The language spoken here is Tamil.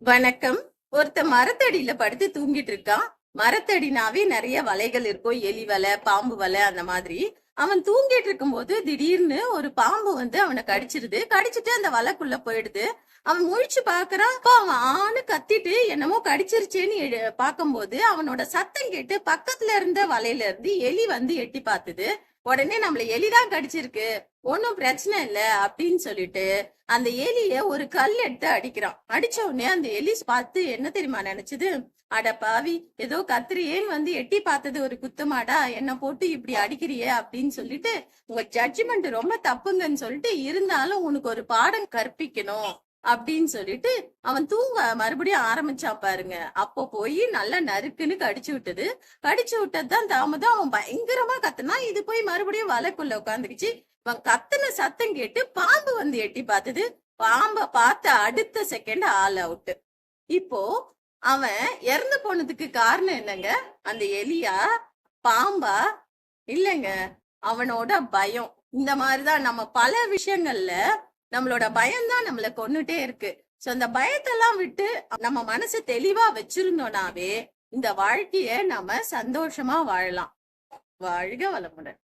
வணக்கம். ஒருத்த மரத்தடியில படுத்து தூங்கிட்டு இருக்கான். மரத்தடினாவே நிறைய வலைகள் இருக்கும். எலி வலை, பாம்பு வலை, அந்த மாதிரி. அவன் தூங்கிட்டு இருக்கும்போது திடீர்னு ஒரு பாம்பு வந்து அவனை கடிச்சிருது. கடிச்சிட்டு அந்த வலைக்குள்ள போயிடுது. அவன் முழிச்சு பாக்குறான். அப்ப அவன் ஆணு கத்திட்டு என்னமோ கடிச்சிருச்சேன்னு பாக்கும்போது அவனோட சத்தம் கேட்டு பக்கத்துல இருந்த வலையில இருந்து எலி வந்து எட்டி பார்த்தது. உடனே நம்மள எலிதான் கடிச்சிருக்கு, ஒன்னும் பிரச்சனை இல்ல அப்படின்னு சொல்லிட்டு அந்த எலிய ஒரு கல் எடுத்து அடிக்கிறான். அடிச்ச உடனே அந்த எலி பார்த்து என்ன தெரியுமா நினைச்சது? அட பாவி, ஏதோ கத்திரியேன்னு வந்து எட்டி பார்த்தது ஒரு குத்தமாடா, என்ன போட்டு இப்படி அடிக்கிறியே அப்படின்னு சொல்லிட்டு, உங்க ஜட்ஜ்மெண்ட் ரொம்ப தப்புங்கன்னு சொல்லிட்டு, இருந்தாலும் உனக்கு ஒரு பாடம் கற்பிக்கணும் அப்படின்னு சொல்லிட்டு அவன் தூங்க மறுபடியும் ஆரம்பிச்சான் பாருங்க. அப்போ போய் நல்லா நறுக்குன்னு கடிச்சு விட்டது. கடிச்சு விட்டதுதான் தாமதம். அவன் பயங்கரமா கத்துனா, இது போய் மறுபடியும் வலைக்குள்ள உட்காந்துருச்சு. அவன் கத்துன சத்தம் கேட்டு பாம்பு வந்து எட்டி பார்த்தது. பாம்ப பார்த்த அடுத்த செகண்ட் ஆல் அவுட். இப்போ அவன் இறந்து போனதுக்கு காரணம் என்னங்க? அந்த எலியா, பாம்பா? இல்லைங்க, அவனோட பயம். இந்த மாதிரிதான் நம்ம பல விஷயங்கள்ல நம்மளோட பயம்தான் நம்மள கொன்னுட்டே இருக்கு. சோ அந்த பயத்தெல்லாம் விட்டு நம்ம மனசு தெளிவா வச்சிருந்தோம்னாவே இந்த வாழ்க்கைய நம்ம சந்தோஷமா வாழலாம். வாழ்க வளமுடன்.